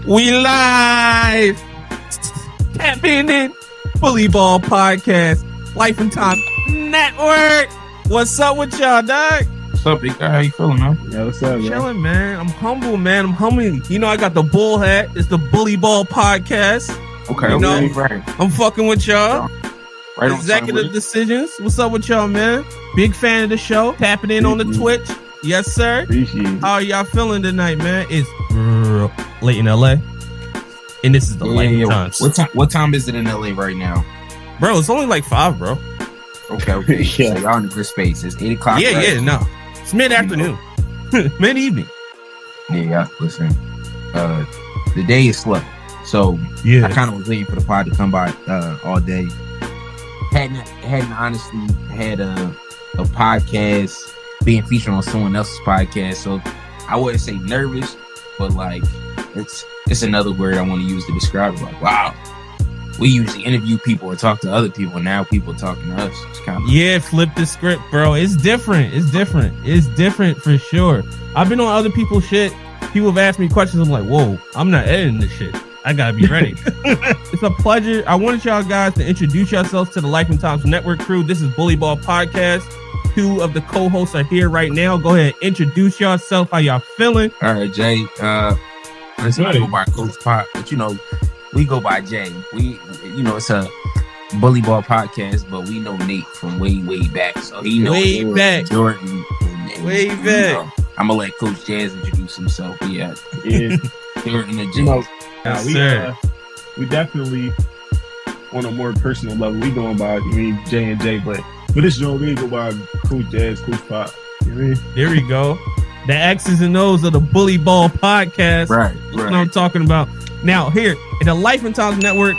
We live. Tapping in. Bully Ball Podcast. Life and Time Network. What's up with y'all, dog? What's up, big guy? How you feeling, man? Yo, what's up, Chilling, man. I'm humble, man. I'm humble. You know, I got the bull hat. It's the Bully Ball Podcast. Okay, You know, right. I'm fucking with y'all. Right on Executive time with Decisions. What's up with y'all, man? Big fan of the show. Tapping in on the Twitch. Yes, sir. Appreciate it. How are y'all feeling tonight, man? It's late in LA. And this is the light times. What time is it in LA right now? Bro, it's only like 5, bro. Okay. Yeah. So y'all in a good space. It's 8 o'clock. Yeah, right? yeah, no. It's mid-afternoon. Mid-evening. Yeah, listen. The day is slow. So I kind of was waiting for the pod to come by all day. Hadn't honestly had a podcast being featured on someone else's podcast. So I wouldn't say nervous, but like it's another word I want to use to describe it. Like, wow. We usually interview people or talk to other people. Now people talking to us. It's kind of flip the script, bro. It's different. It's different for sure. I've been on other people's shit. People have asked me questions. I'm like, whoa, I'm not editing this shit. I gotta be ready. It's a pleasure. I wanted y'all guys to introduce yourselves to the Life and Times Network crew. This is Bully Ball Podcast. 2 of the co-hosts are here right now. Go ahead, introduce yourself. How y'all feeling? all right, Jay. Let's not go by Coach Pop, but we go by Jay. It's a Bully Ball Podcast, but we know Nate from way back. So he knows Way back. Jordan. Way back. I'm gonna let Coach Jazz introduce himself. Yeah. Jordan and Jay. We definitely on a more personal level. We going by J and J, but for this show we go by Coach Jazz, Coach Pop. You know what I mean? There we go. The X's and O's of the Bully Ball Podcast. Right. That's what I'm talking about. Now, here in the Life and Times Network,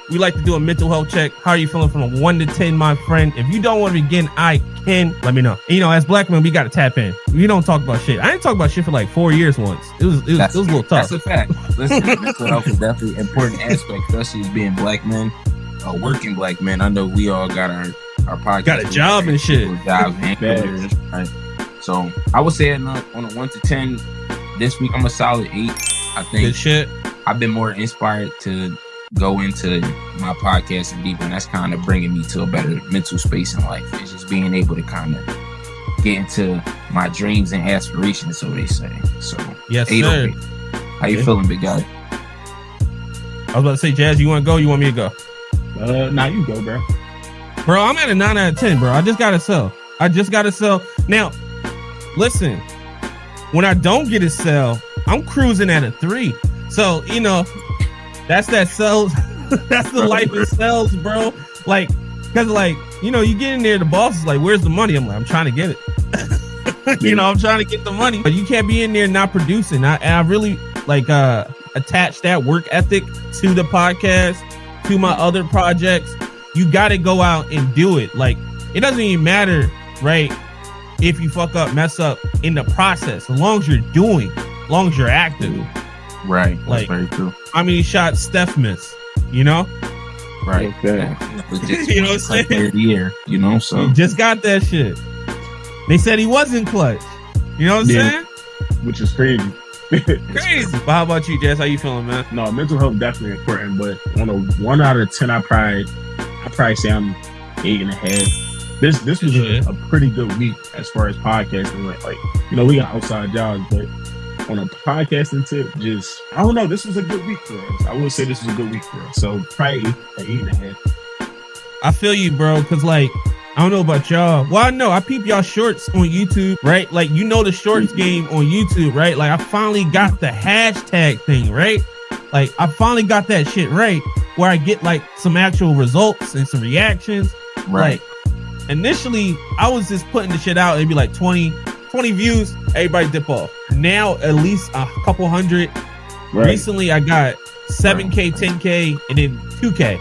we like to do a mental health check. How are you feeling from a 1 to 10, my friend? If you don't want to begin, I can. Let me know. As black men, we got to tap in. We don't talk about shit. I didn't talk about shit for like 4 years once. It was a little tough. That's a fact. Listen, mental health is definitely an important aspect, especially as being black men, working black men. I know we all got our podcast. Got a job and shit. Jobs and careers, right? So I would say on a 1 to 10, this week I'm a solid 8. I think Good shit. I've been more inspired to go into my podcast and deeper, and that's kind of bringing me to a better mental space in life. It's just being able to kind of get into my dreams and aspirations, so they say. So Yes, 8 sir. on 8. How you feeling, big guy? I was about to say, Jazz, you want to go? You want me to go? Nah, you go, bro. Bro, I'm at a 9 out of 10, bro. I just got to sell. Now, listen, when I don't get a sell, I'm cruising at a 3. So, that's that sales. That's the life of sales, bro. Like, because, you get in there, the boss is like, where's the money? I'm like, I'm trying to get it. I'm trying to get the money. But you can't be in there not producing. I really, attach that work ethic to the podcast, to my other projects. You got to go out and do it. Like, it doesn't even matter, right, if you fuck up, mess up in the process, as long as you're doing, as long as you're active. Right. Like, that's very true. How many shots Steph missed, Right. Okay. You know what I'm saying? Player of the year, so. He just got that shit. They said he wasn't clutch. You know what I'm saying? Which is crazy. Crazy. But how about you, Jess? How you feeling, man? No, mental health definitely important, but on a 1 out of 10, I probably say I'm 8.5. This was a pretty good week as far as podcasting went. Like, we got outside jobs, but on a podcasting tip, I don't know. This was a good week for us. I would say this was a good week for us. So probably 8.5. I feel you, bro. Cause I don't know about y'all. Well, I know I peep y'all shorts on YouTube, right? Like, the shorts game on YouTube, right? Like, I finally got the hashtag thing, right? Like, I finally got that shit right, where I get some actual results and some reactions. Right. Like, initially, I was just putting the shit out. It'd be like 20 views, everybody dip off. Now, at least a couple hundred. Right. Recently, I got 7K, 10K, and then 2K.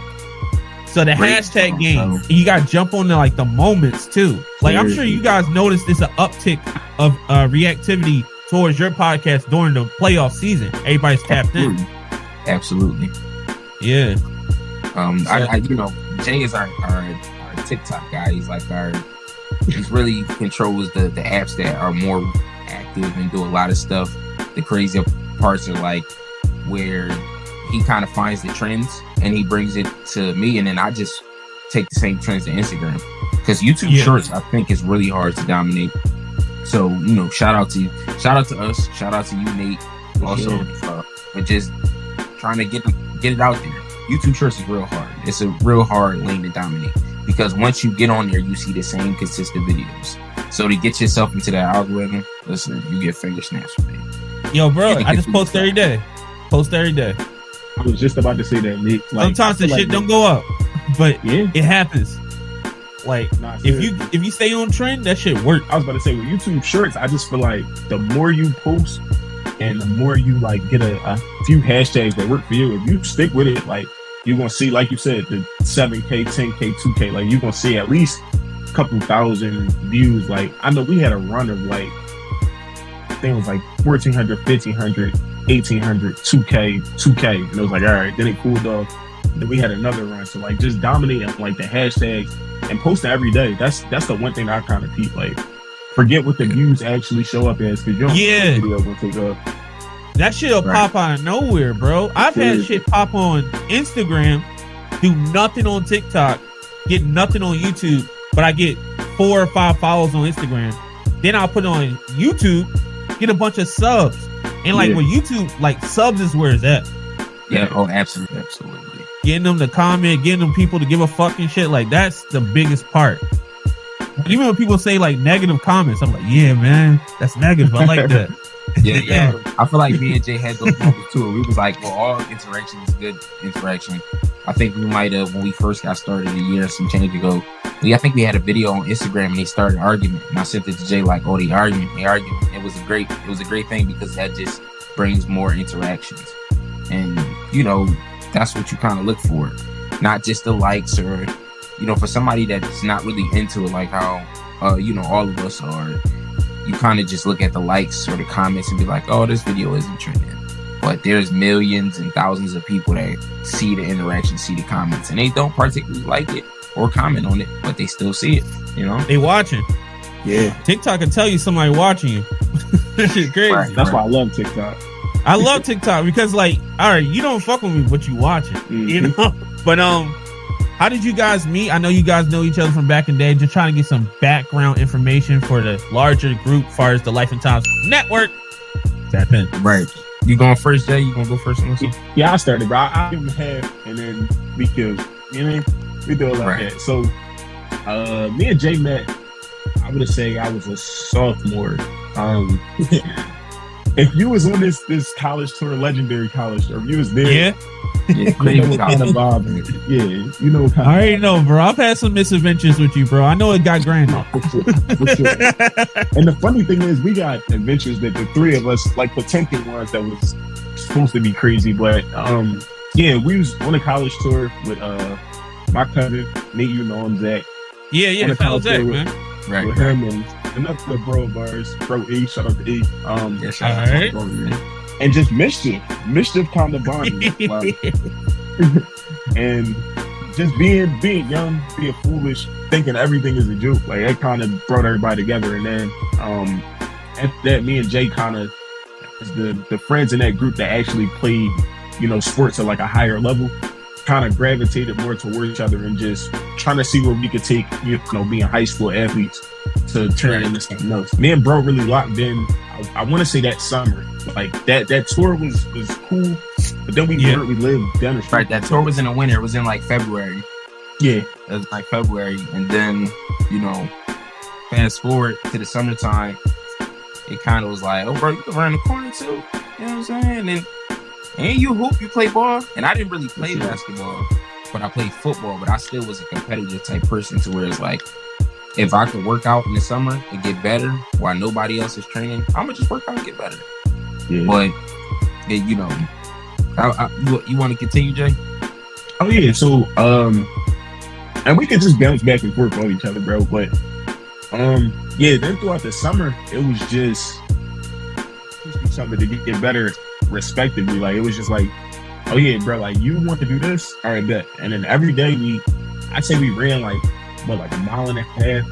So the hashtag game, you got to jump on the moments too. Like, I'm sure you guys noticed there's an uptick of reactivity towards your podcast during the playoff season. Everybody's tapped in. Absolutely. Yeah. Jay is our TikTok guy. He's he's really controls the apps that are more active and do a lot of stuff. The crazy parts are where he kind of finds the trends and he brings it to me, and then I just take the same trends to Instagram. Because YouTube Shorts, I think, is really hard to dominate. So, you know, shout out to us, shout out to you, Nate. Also, but just trying to get it out there. YouTube Shorts is real hard. It's a real hard lane to dominate, because once you get on there, you see the same consistent videos. So to get yourself into that algorithm, listen, you get finger snaps from it. Yo, bro, I just post every day. I was just about to say that, Nick. Like, sometimes the shit don't go up, but it happens. Like, if you stay on trend, that shit works. I was about to say, with YouTube Shorts, I just feel like the more you post and the more you like get a few hashtags that work for you, if you stick with it, like, you're gonna see, like you said, the 7K, 10K, 2K, like you're gonna see at least a couple thousand views. Like, I know we had a run of like, I think it was like 1,400, 1,500, 1,800, 2K, and it was like, all right, then it cooled off. Then we had another run. So like, just dominating like the hashtags and posting every day. That's the one thing I kind of keep, like, forget what the views actually show up as, because you don't video gonna take off. That shit'll pop out of nowhere, bro. I've had shit pop on Instagram, do nothing on TikTok, get nothing on YouTube, but I get 4 or 5 follows on Instagram. Then I'll put it on YouTube, get a bunch of subs. And like with YouTube, like, subs is where it's at. Yeah, oh, absolutely. Getting them to comment, getting them people to give a fucking shit, like, that's the biggest part. Even when people say like negative comments, I'm like, yeah, man, that's negative. I like that. Yeah. I feel like me and Jay had those moments too. We was like, well, all interaction is good interaction. I think we might have, when we first got started a year and some change ago, I think we had a video on Instagram and they started an argument, and I sent it to Jay like, oh, they arguing. It was a great thing, because that just brings more interactions. And, you know, that's what you kind of look for, not just the likes, or, you know, for somebody that's not really into it, like how, you know, all of us are. You kind of just look at the likes or the comments and be like, oh, this video isn't trending. But there's millions and thousands of people that see the interaction, see the comments, and they don't particularly like it or comment on it, but they still see it, you know? They watching. Yeah. TikTok can tell you somebody watching you. That shit crazy. Right. That's why I love TikTok. I love TikTok because, like, all right, you don't fuck with me, but you watching, you know? But, how did you guys meet? I know you guys know each other from back in the day. Just trying to get some background information for the larger group as far as the Life and Times Network. Tap in. Right. You going first, Jay? You gonna go first on this one? Yeah, I started, bro. I give him half, and then we could, you know, we do it like that. So, me and Jay met, I would say I was a sophomore. If you was on this college tour, legendary college tour, if you was there, you know what kind of vibe. Yeah, you know what kind I already know, bro. I've had some misadventures with you, bro. I know it got granted. For sure. And the funny thing is, we got adventures that the three of us, like, potential ones that was supposed to be crazy, but we was on a college tour with my cousin Nate, you know him, Zach. Yeah, fellow Zach, man. Right. With him and another bro of ours, bro E, shout out to E. Shout out to bro, man. And just mischief kind of bonding. And just being young, being foolish, thinking everything is a joke. Like, that kind of brought everybody together. And then after that, me and Jay kind of, the friends in that group that actually played, you know, sports at like a higher level, kind of gravitated more toward each other and just trying to see where we could take, you know, being high school athletes to turn into something else. Me and bro really locked in. I want to say that summer, like that tour was cool, but then we lived down the street. Right, that tour was in the winter. It was in like February. Yeah, it was like February, and then, you know, fast forward to the summertime, it kind of was like, oh, bro, you can run the corner too. You know what I'm saying? And you hoop, you play ball, and I didn't really play basketball, but I played football. But I still was a competitive type person, to where it's like, if I could work out in the summer and get better while nobody else is training, I'm gonna just work out and get better. Yeah. But you know, you want to continue, Jay? Oh yeah. So and we could just bounce back and forth on each other, bro. But then throughout the summer, it was just something to get better, respectively. Like, it was just like, oh yeah, bro, like, you want to do this? All right, bet. And then every day I'd say we ran like a mile and a half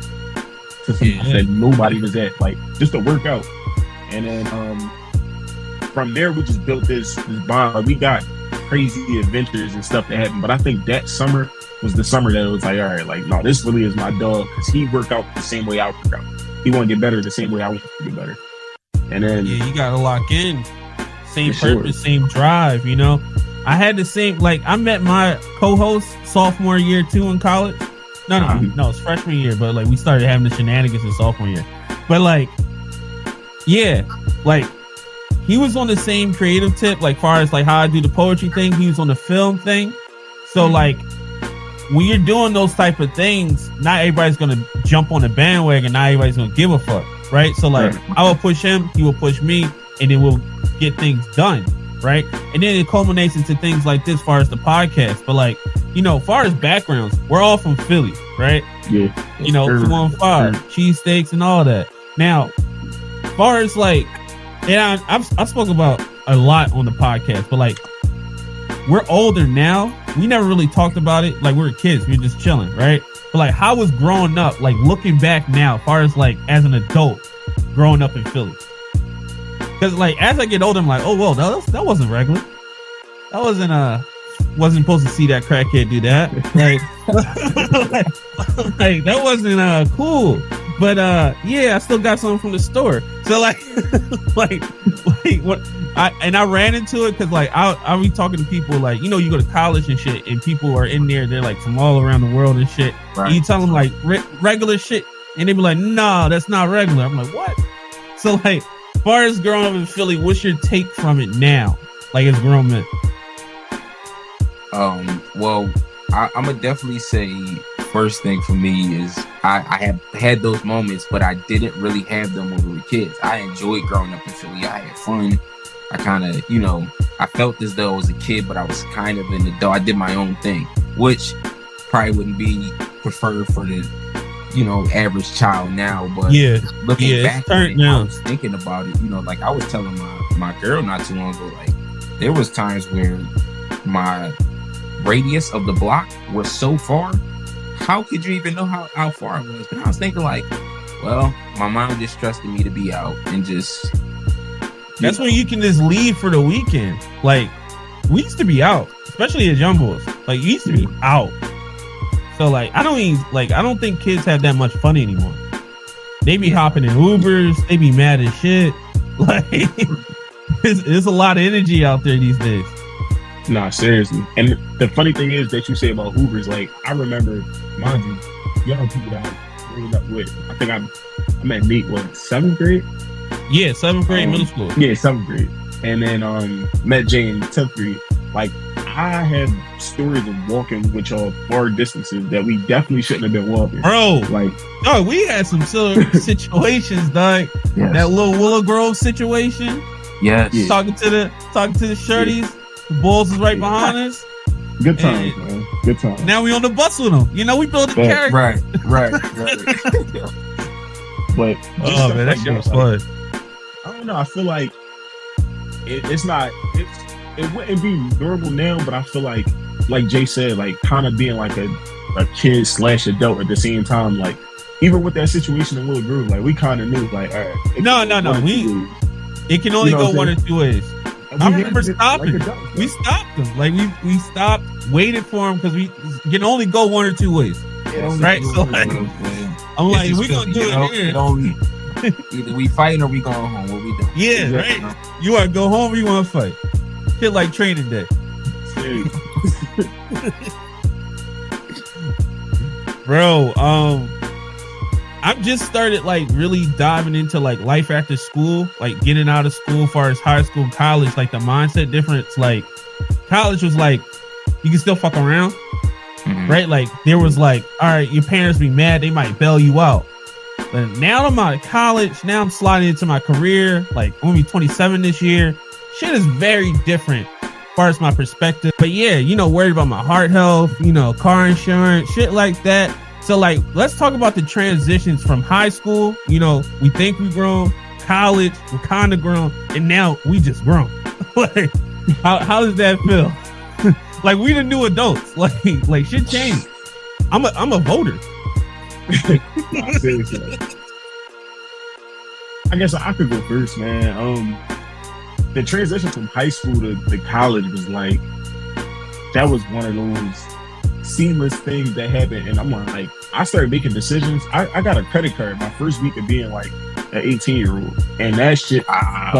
to some that nobody was at, like, just to work out. And then from there we just built this bond. Like, we got crazy adventures and stuff that happened. But I think that summer was the summer that it was like, all right, like, no, this really is my dog, because he worked out the same way I work out. He want to get better the same way I want to get better. And then you gotta lock in. Same purpose, same drive, you know. I had the same, like, I met my co-host sophomore year too in college. No, it's freshman year, but like we started having the shenanigans in sophomore year. But like, yeah, like he was on the same creative tip, like far as like how I do the poetry thing. He was on the film thing. So like when you're doing those type of things, not everybody's gonna jump on the bandwagon. Not everybody's gonna give a fuck, right? So like I will push him, he will push me, and then we'll get things done, right? And then it culminates into things like this, as far as the podcast. But like, you know, as far as backgrounds, we're all from Philly, right? Yeah. You know, 215, cheesesteaks and all that. Now, as far as like, and I've spoken about a lot on the podcast, but like, we're older now. We never really talked about it. Like, we were kids, we were just chilling, right? But like, how was growing up, like looking back now, as far as like as an adult, growing up in Philly? Because like as I get older, I'm like, oh well, that wasn't regular. That wasn't supposed to see that crackhead do that. Like that wasn't cool. But yeah, I still got something from the store. So like like what I ran into it because like I'll be talking to people, like, you know, you go to college and shit, and people are in there, they're like from all around the world and shit. Right. And you tell them like regular shit, and they be like, no, that's not regular. I'm like, what? So like, as far as growing up in Philly, what's your take from it now, like as grown men? Well, I'm gonna definitely say first thing for me is I have had those moments, but I didn't really have them when we were kids. I enjoyed growing up in Philly. I had fun. I kind of, you know, I felt as though I was a kid, but I was kind of an adult. I did my own thing, which probably wouldn't be preferred for the, you know, average child now. But looking back, I was thinking about it. You know, like I was telling my girl not too long ago, like there was times where my radius of the block was so far. How could you even know how far it was? But I was thinking like, well, my mom just trusted me to be out and just. That's when you can just leave for the weekend. Like, we used to be out, especially as young boys. Like, you used to be out. So like, I don't think kids have that much fun anymore. They be hopping in Ubers. They be mad as shit. Like, there's a lot of energy out there these days. Nah, seriously. And the funny thing is that you say about Ubers, like, I remember, mind you, young people that I growing up with. I think I met Nate, what, 7th grade? Yeah, 7th grade, middle school. Yeah, 7th grade. And then met Jay in 10th grade. Like, I have stories of walking with y'all far distances that we definitely shouldn't have been walking. Bro, like, oh, we had some situations, dog. Yes. That little Willow Grove situation. Yes. Yeah. Talking to the shorties. Yeah. The Bulls is right behind us. Good times, man. Good times. Now we on the bus with them. You know, we built a character. Right. But oh man, that shit was fun. I don't know. I feel like it's not. It wouldn't be normal now, but I feel like Jay said, like kind of being like a kid / adult at the same time. Like even with that situation in Willow Grove, like we kind of knew, like, all right. No. It can only go one or two ways. I remember stopping. Like we stopped them. Like we stopped, waited for them because we can only go one or two ways. Yeah, right? So like, I'm like, we gonna do it here. Either we fighting or we going home. What we doing? Yeah, right. You want to go home or you want to fight? Shit like training day. Bro, I've just started like really diving into like life after school, like getting out of school, as far as high school, college, like the mindset difference. Like college was like, you can still fuck around, right? Like there was like, all right, your parents be mad, they might bail you out. But now I'm out of college, now I'm sliding into my career, like I'm gonna be 27 this year. Shit is very different as far as my perspective. But yeah, you know, worried about my heart health, you know, car insurance, shit like that. So like, let's talk about the transitions from high school. You know, we think we've grown, college, we're kind of grown, and now we just grown. Like, how does that feel? Like we the new adults. Like shit changed. I'm a voter. Nah, seriously. I guess I could go first, man. the transition from high school to college was like, that was one of those seamless things that happened. And I'm like, I started making decisions. I got a credit card my first week of being like an 18-year-old, and that shit. Yeah,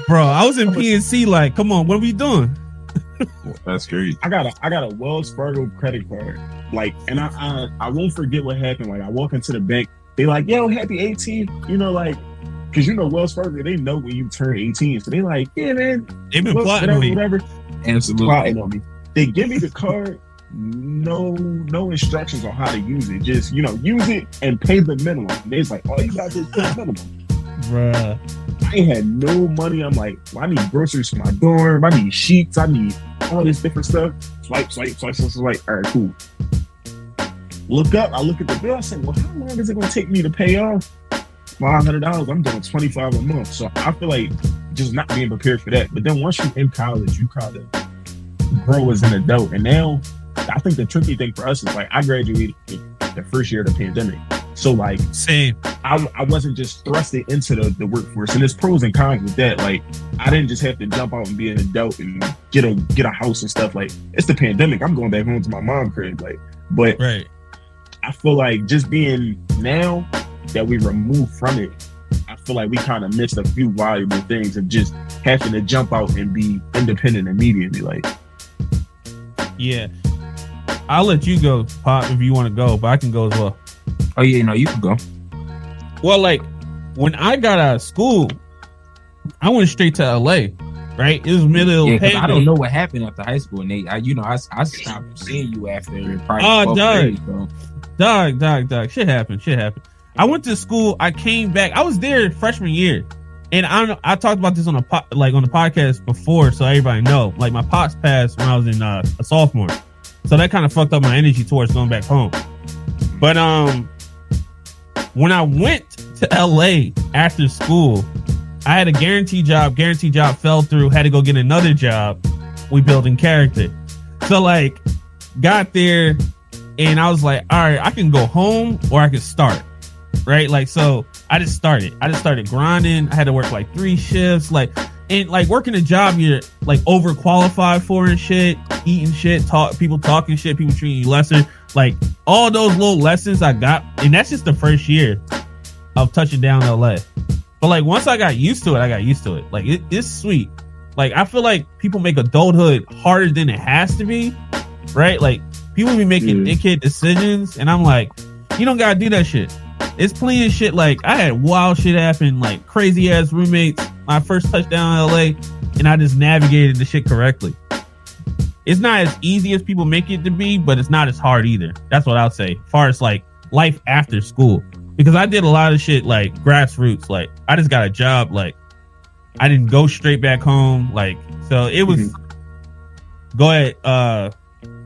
bro. I was in PNC. Like, come on, what are we doing? That's great. I got a Wells Fargo credit card. Like, and I won't forget what happened. Like, I walk into the bank. They like, yo, happy 18. You know, like, because you know Wells Fargo, they know when you turn 18. So they like, yeah, man. They've been plotting on me. Whatever. Absolutely. Plotting on me. They give me the card. No instructions on how to use it. Just, you know, use it and pay the minimum. They're like, all you gotta do is pay the minimum. Bruh. I ain't had no money. I'm like, well, I need groceries for my dorm. I need sheets. I need all this different stuff. Swipe. All right, cool. Look up. I look at the bill. I said, well, how long is it going to take me to pay off $500? I'm doing $25 a month. So I feel like just not being prepared for that. But then once you're in college, you kind of grow as an adult. And now I think the tricky thing for us is like, I graduated the first year of the pandemic. So like, same. I wasn't just thrusted into the workforce, and there's pros and cons with that. Like, I didn't just have to jump out and be an adult and get a house and stuff. Like, it's the pandemic. I'm going back home to my mom's crib. Like, but right. I feel like just being now that we removed from it, I feel like we kind of missed a few valuable things of just having to jump out and be independent immediately. Like, yeah, I'll let you go, Pop, if you want to go, but I can go as well. Oh yeah, no, you can go. Well, like when I got out of school, I went straight to LA. Right, it was middle. Yeah, I don't know what happened after high school, Nate. I stopped seeing you after. Dog. Shit happened. I went to school. I came back. I was there freshman year, and I talked about this on the podcast before, so everybody know. Like my pops passed when I was in a sophomore, so that kind of fucked up my energy towards going back home. But when I went to LA after school, I had a guaranteed job. Guaranteed job fell through. Had to go get another job. We building character. So like, got there, and I was like, all right, I can go home or I can start. Right, like so. I just started grinding. I had to work like 3 shifts. Like, and like working a job you're like overqualified for and shit. Eating shit. People talking shit. People treating you lesser. Like all those little lessons I got, and that's just the first year of touching down LA. But like once I got used to it. Like it's sweet. Like I feel like people make adulthood harder than it has to be, right? Like people be making dickhead decisions, and I'm like, you don't gotta do that shit. It's plenty of shit. Like I had wild shit happen, like crazy ass roommates. My first touchdown in LA, and I just navigated the shit correctly. It's not as easy as people make it to be, but it's not as hard either. That's what I'll say. As far as like life after school, because I did a lot of shit like grassroots. Like I just got a job. Like I didn't go straight back home. Like so, it was go ahead.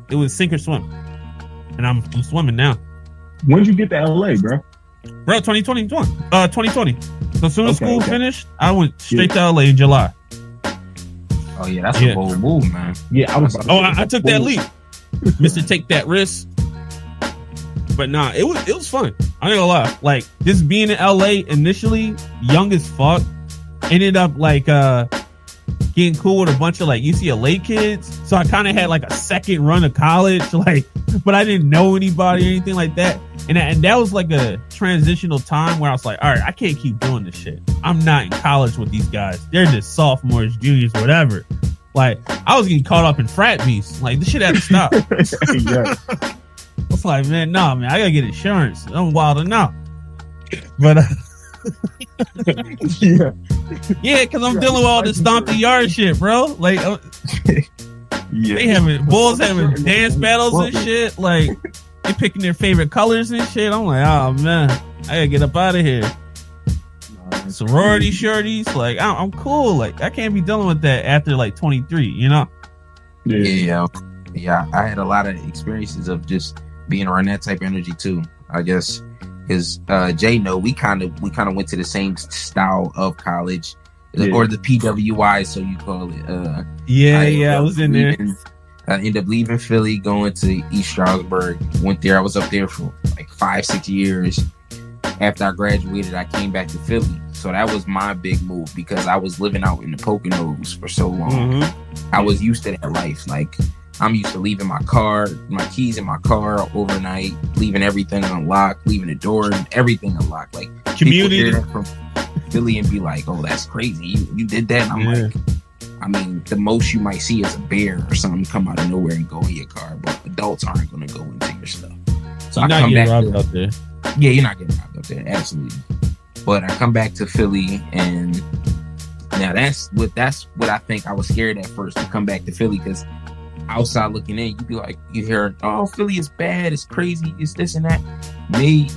It was sink or swim, and I'm swimming now. When did you get to LA, bro? Bro, 2020. So as soon as school finished, I went straight to LA in July. Oh yeah, that's a bold move, man. Yeah, I took that leap. Mr. Take that risk. But nah, it was fun. I ain't gonna lie. Like just being in LA initially, young as fuck, ended up like getting cool with a bunch of like UCLA kids. So I kind of had like a second run of college, like, but I didn't know anybody or anything like that. And that was like a transitional time where I was like, all right, I can't keep doing this shit. I'm not in college with these guys. They're just sophomores, juniors, whatever. Like I was getting caught up in frat beasts. Like this shit had to stop. I was like, man, I gotta get insurance. I'm wilding out. But because I'm dealing with all this stomp the yard shit, bro. Like, they having bulls having dance battles and shit. Like, they picking their favorite colors and shit. I'm like, oh man, I gotta get up out of here. Sorority shorties, like, I'm cool. Like, I can't be dealing with that after like 23, you know? Yeah. I had a lot of experiences of just being around that type of energy too. I guess. Because Jay, we kind of went to the same style of college, or the PWI, so you call it. I was in there. I ended up leaving Philly, going to East Stroudsburg. Went there. I was up there for like 5-6 years, after I graduated, I came back to Philly. So that was my big move because I was living out in the Poconos for so long. I was used to that life. Like, I'm used to leaving my keys in my car overnight, leaving everything unlocked, leaving the door, everything unlocked. Like, community people hear that from Philly and be like, "Oh, that's crazy. You did that." And I'm like, I mean, the most you might see is a bear or something come out of nowhere and go in your car, but adults aren't going to go into your stuff. So you're not getting robbed out there. Yeah, you're not getting robbed out there, absolutely. But I come back to Philly, and now that's what I think I was scared at first to come back to Philly, because outside looking in, you be like, you hear, "Oh, Philly is bad, it's crazy, it's this and that." Me,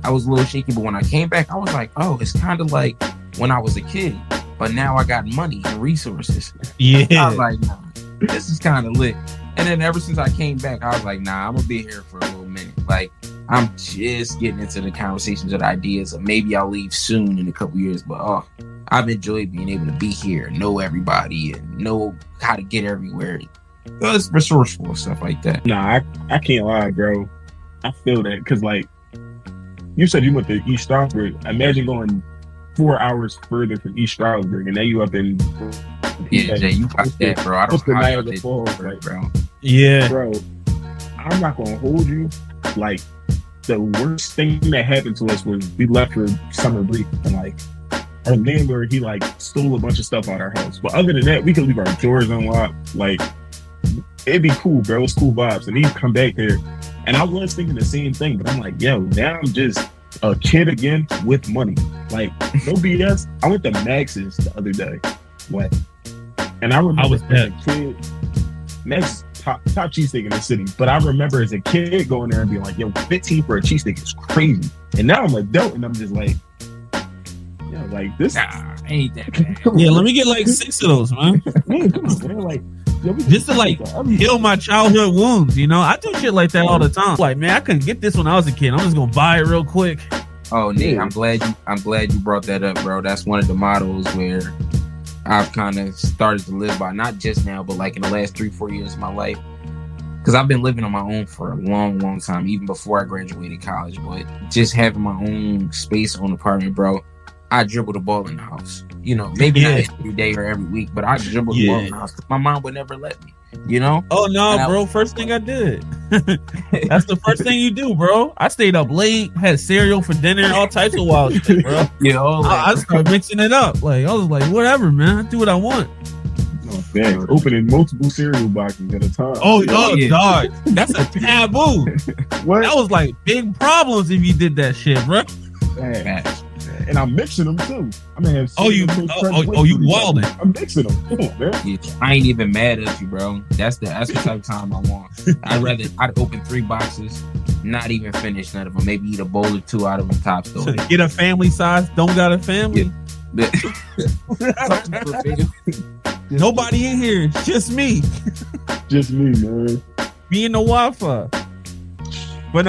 I was a little shaky, but when I came back, I was like, "Oh, it's kind of like when I was a kid, but now I got money and resources." Yeah, I was like, "Nah, this is kind of lit." And then ever since I came back, I was like, "Nah, I'm gonna be here for a little minute." Like, I'm just getting into the conversations or the ideas of maybe I'll leave soon in a couple years, but I've enjoyed being able to be here, know everybody, and know how to get everywhere. It's resourceful and stuff like that. Nah, I can't lie, bro. I feel that, because like you said, you went to East Stroudsburg. Imagine going 4 hours further from East Stroudsburg, and now you up in Jay, you got that, bro. I don't know how the Falls, right, bro. Yeah, bro. I'm not gonna hold you. Like, the worst thing that happened to us was we left for summer break, and like our landlord, he like stole a bunch of stuff out of our house. But other than that, we could leave our doors unlocked. Like, it'd be cool, bro. It's cool vibes. And he'd come back there, and I was thinking the same thing, but I'm like, yo, now I'm just a kid again with money. Like, no BS. I went to Max's the other day, like, and I remember as a kid, Max's top cheesesteak in the city. But I remember as a kid going there and being like, yo, 15 for a cheesesteak is crazy. And now I'm an adult, and I'm just like, yeah, like, this ain't that bad. Yeah, let me get like 6 of those, man. Man, come on, man. Like, yo, just to like heal my childhood wounds, you know. I do shit like that all the time. Like, man, I couldn't get this when I was a kid. I'm just gonna buy it real quick. Oh, Nick, I'm glad you brought that up, bro. That's one of the models where I've kind of started to live by, not just now, but like in the last 3-4 years of my life. Because I've been living on my own for a long, long time, even before I graduated college. But just having my own space, own apartment, bro, I dribble the ball in the house. You know, maybe not every day or every week, but I dribble the ball in the house. My mom would never let me, you know? Oh, no, bro. First thing I did. That's the first thing you do, bro. I stayed up late, had cereal for dinner, all types of wild shit, bro. You know, like, I started mixing it up. Like, I was like, whatever, man. I do what I want. Oh, man. Opening multiple cereal boxes at a time. Oh, dog. That's a taboo. What? That was like big problems if you did that shit, bro. Man. And I'm mixing them too. I'm gonna have you wildin'. I'm mixing them. Come on, man. Yeah, I ain't even mad at you, bro. That's the type of time I want. I'd open 3 boxes, not even finish none of them. Maybe eat a bowl or 2 out of them top though. Get a family size. Don't got a family. Yeah. Nobody in here. Just me. Just me, man. Me and the Wi-Fi. But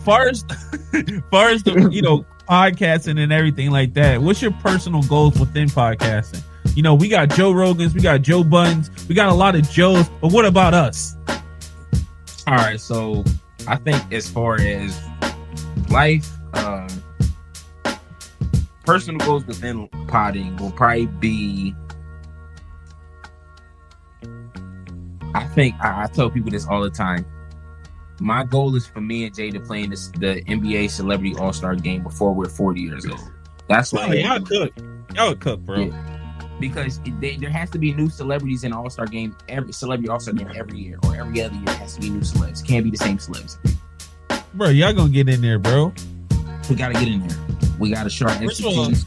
far as the, you know, podcasting and everything like that, what's your personal goals within podcasting? You know, we got Joe Rogans, we got Joe Buttons, we got a lot of Joes, but what about us? All right, so I think as far as life, personal goals within podding will probably be, I think I tell people this all the time. My goal is for me and Jay to play in the NBA Celebrity All-Star Game before we're 40 years old. That's why y'all would cook, bro. Yeah. Because there has to be new celebrities in the All-Star Game, every Celebrity All-Star Game every year, or every other year has to be new celebs. Can't be the same celebs. Bro, y'all gonna get in there, bro. We gotta get in there. We gotta show our expertise.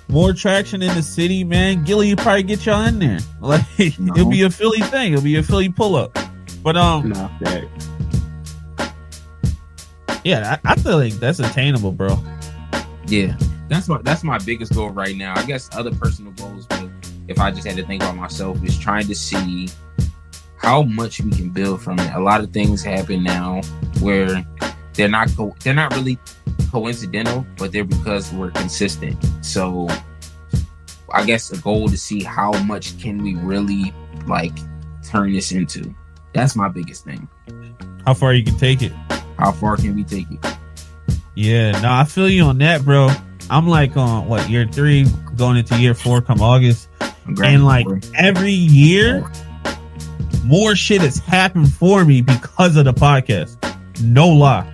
More traction in the city, man. Gilly, you probably get y'all in there. Like, it'll be a Philly thing. It'll be a Philly pull-up. But yeah, I feel like that's attainable, bro. Yeah, that's my biggest goal right now. I guess other personal goals, but if I just had to think about myself, is trying to see how much we can build from it. A lot of things happen now where they're not really coincidental, but they're because we're consistent. So I guess the goal to see how much can we really like turn this into. That's my biggest thing. How far you can take it. How far can we take it? Yeah, no, I feel you on that, bro. I'm like on what, year 3, going into year 4 come August. And like every year, more shit has happened for me because of the podcast. No lie.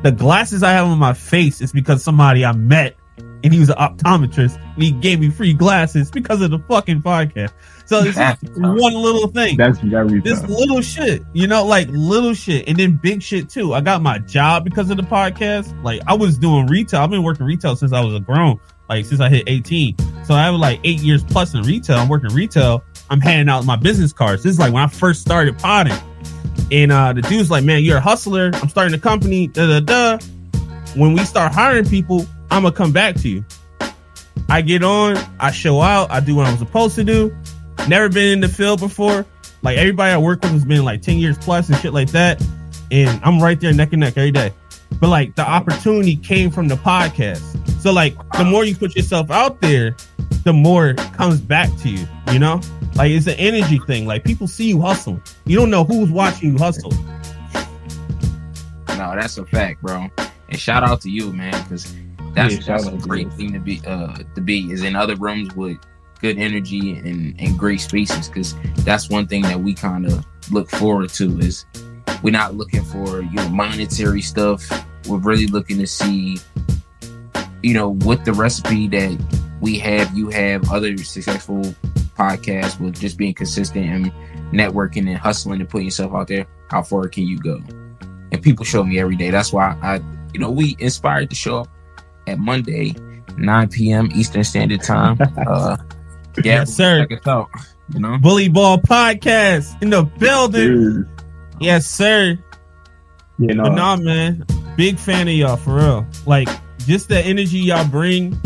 The glasses I have on my face is because somebody I met and he was an optometrist and he gave me free glasses because of the fucking podcast. So it's one little thing. That's very this tough. Little shit, you know, like little shit. And then big shit too. I got my job because of the podcast. Like I was doing retail. I've been working retail since I was a grown, like since I hit 18. So I have like 8 years plus in retail. I'm working retail. I'm handing out my business cards. This is like when I first started podding. And the dude's like, man, you're a hustler. I'm starting a company. When we start hiring people, I'm going to come back to you. I get on, I show out, I do what I'm supposed to do. Never been in the field before. Like everybody I work with has been like 10 years plus and shit like that. And I'm right there neck and neck every day. But like the opportunity came from the podcast. So like the more you put yourself out there, the more it comes back to you, you know? Like it's an energy thing. Like people see you hustle. You don't know who's watching you hustle. No, that's a fact, bro. And shout out to you, man, because that's a great thing to be is in other rooms with good energy and great spaces, because that's one thing that we kind of look forward to is we're not looking for, you know, monetary stuff. We're really looking to see, you know, what the recipe that we have, you have, other successful podcasts with just being consistent and networking and hustling and putting yourself out there. How far can you go? And people show me every day. That's why we inspired to show up at Monday, 9 p.m. Eastern Standard Time. Yes, sir. Check us out, you know? Bully Ball Podcast in the building. Dude. Yes, sir. You know, but nah, man, big fan of y'all for real. Like just the energy y'all bring,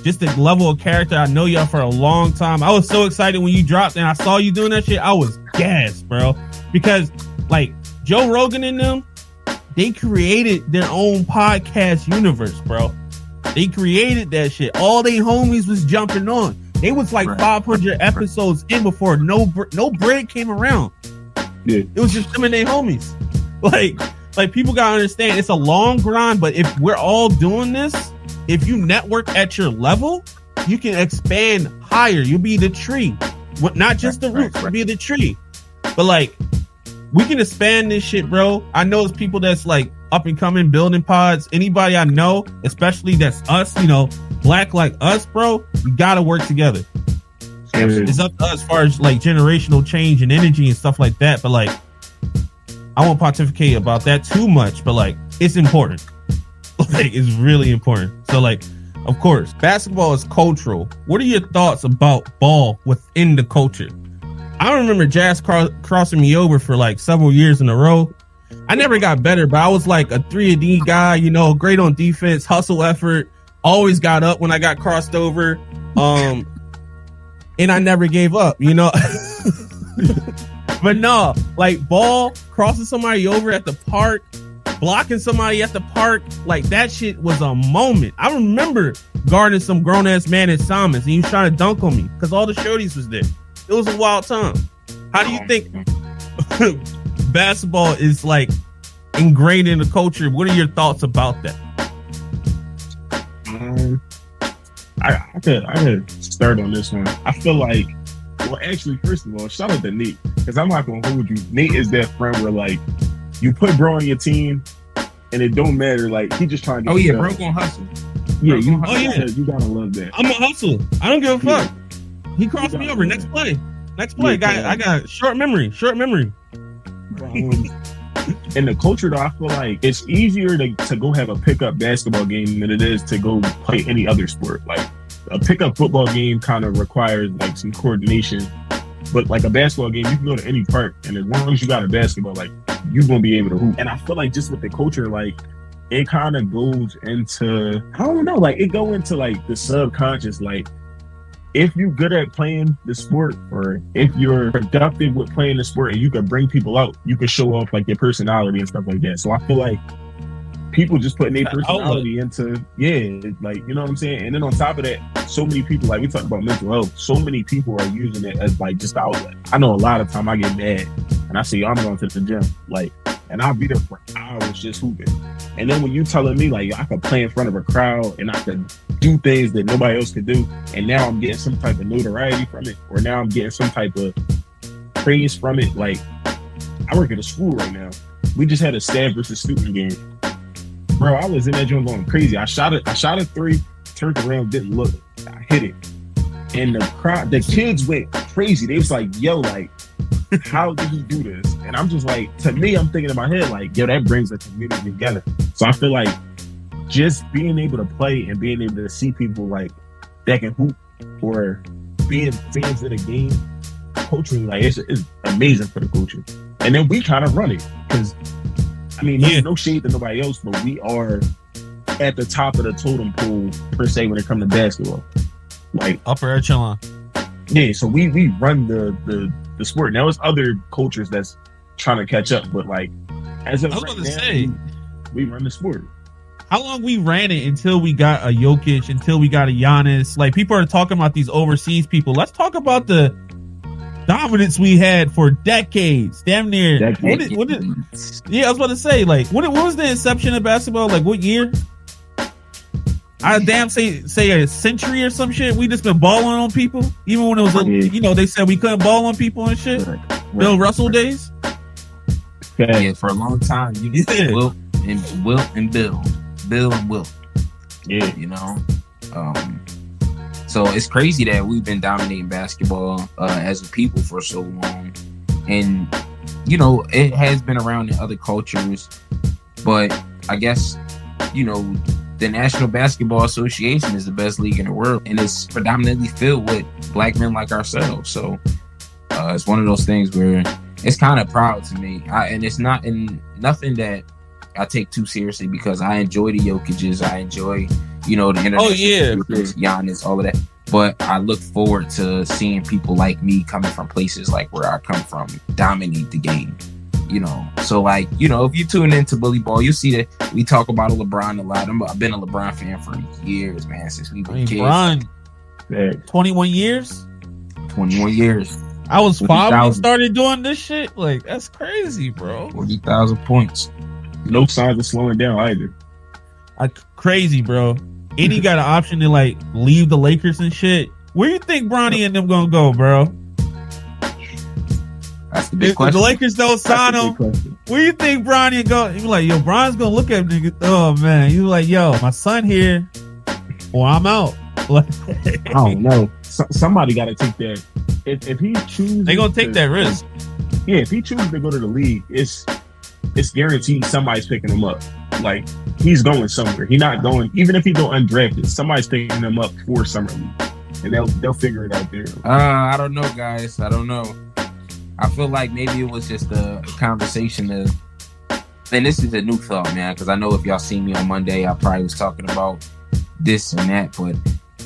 just the level of character. I know y'all for a long time. I was so excited when you dropped and I saw you doing that shit. I was gassed, bro, because like Joe Rogan and them, they created their own podcast universe, bro. They created that shit. All they homies was jumping on. They was like 500 episodes in before no bread came around. Yeah. It was just them and they homies. Like people gotta understand it's a long grind, but if we're all doing this, if you network at your level, you can expand higher. You'll be the tree. Not just the roots, you'll be the tree. But like we can expand this shit, bro. I know it's people that's like up and coming, building pods. Anybody I know, especially that's us, you know, black like us, bro, we gotta work together. It's up to us as far as like generational change and energy and stuff like that. But like, I won't pontificate about that too much, but like, it's important. Like, it's really important. So like, of course, basketball is cultural. What are your thoughts about ball within the culture? I remember Jazz crossing me over for like several years in a row. I never got better, but I was like a 3-and-D guy, you know, great on defense, hustle effort, always got up when I got crossed over. And I never gave up, you know. But no, like ball, crossing somebody over at the park, blocking somebody at the park, like that shit was a moment. I remember guarding some grown-ass man at Simons, and he was trying to dunk on me because all the shorties was there. It was a wild time. How do you think basketball is like ingrained in the culture? What are your thoughts about that? I could start on this one. I feel like, well, actually, first of all, shout out to Nate, because I'm not gonna hold you. Nate is that friend where like you put bro on your team, and it don't matter. Like he just trying to. Get bro gonna hustle. Yeah, you gotta love that. I'm a hustle. I don't give a fuck. He crossed me over. Next play. I got short memory. In the culture, though, I feel like it's easier to go have a pickup basketball game than it is to go play any other sport. Like a pickup football game kind of requires like some coordination, but like a basketball game, you can go to any park, and as long as you got a basketball, like you're gonna be able to hoop. And I feel like just with the culture, like it kind of goes into, I don't know, like it go into like the subconscious, like. If you're good at playing the sport, or if you're productive with playing the sport and you can bring people out, you can show off like your personality and stuff like that. So I feel like people just putting their personality into, like, you know what I'm saying? And then on top of that, so many people, like we talk about mental health, so many people are using it as like just the outlet. I know a lot of time I get mad and I say, I'm going to the gym. Like, and I'll be there for hours just hooping. And then when you telling me like I could play in front of a crowd and I could do things that nobody else could do, and now I'm getting some type of notoriety from it, or now I'm getting some type of praise from it. Like, I work at a school right now. We just had a staff versus student game. Bro, I was in that joint going crazy. I shot a three, turned around, didn't look. I hit it. And the kids went crazy. They was like, yo, like, how did he do this? And I'm just like, to me, I'm thinking in my head, like, yo, that brings the community together. So I feel like just being able to play and being able to see people like that can hoop or being fans of the game, coaching, like, it's amazing for the coaches. And then we kind of run it because, I mean, no shade to nobody else, but we are at the top of the totem pole per se when it comes to basketball. Like upper echelon. Yeah, so we run the sport. Now it's other cultures that's trying to catch up, but like as of right now, we run the sport. How long we ran it until we got a Jokic, until we got a Giannis? Like, people are talking about these overseas people. Let's talk about the dominance we had for decades, damn near. Yeah, I was about to say, like, what was the inception of basketball? Like, what year? I say a century or some shit. We just been balling on people, even when it was, they said we couldn't ball on people and shit. Right. Bill Russell days. Okay. Yeah, for a long time, you just Wilt and Bill and Wilt. Yeah, you know. So it's crazy that we've been dominating basketball as a people for so long, and it has been around in other cultures, but I guess the National Basketball Association is the best league in the world, and it's predominantly filled with black men like ourselves. So it's one of those things where it's kind of proud to me, and it's nothing that I take too seriously because I enjoy the Jokic's, I enjoy the international Giannis, all of that. But I look forward to seeing people like me coming from places like where I come from dominate the game. So like, if you tune into Bully Ball, you see that we talk about LeBron a lot. I've been a LeBron fan for years, man, since we were kids. LeBron, 21 years? 21 years. I was 5 when we started doing this shit. Like, that's crazy, bro. 40,000 points. No signs of slowing down either. Crazy, bro. And he got an option to like leave the Lakers and shit. Where you think Bronny and them gonna go, bro? That's the big question. The Lakers don't sign him. Where you think Bronny go? He like, yo, Bron's gonna look at nigga. Oh man, you like, yo, my son here, or I'm out. I don't know. Somebody got to take that. If he chooses, they gonna take that risk. Yeah, if he chooses to go to the league, it's guaranteed somebody's picking him up. Like, he's going somewhere. He's not going, even if he go undrafted, somebody's picking him up for summer league, and they'll figure it out there. I don't know, guys. I don't know. I feel like maybe it was just a conversation of, and this is a new thought, man, because I know if y'all see me on Monday, I probably was talking about this and that, but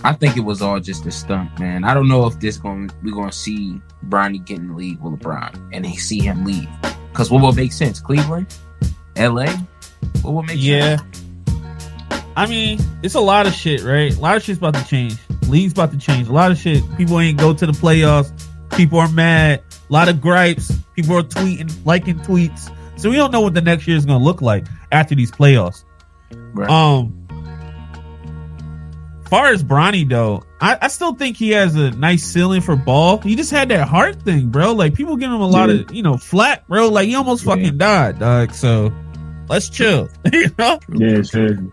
I think it was all just a stunt, man. I don't know if we're gonna see Bronny get in the league with LeBron and they see him leave. Because what will make sense? Cleveland? LA? What will make sense? I mean, it's a lot of shit, right? A lot of shit's about to change. League's about to change. A lot of shit. People ain't go to the playoffs. People are mad. A lot of gripes. People are tweeting, liking tweets. So we don't know what the next year is going to look like after these playoffs. Right. Far as Bronny though, I still think he has a nice ceiling for ball. He just had that heart thing, bro. Like, people give him a lot of, flat, bro. Like, he almost fucking died, dog. So let's chill. Yeah, sure. And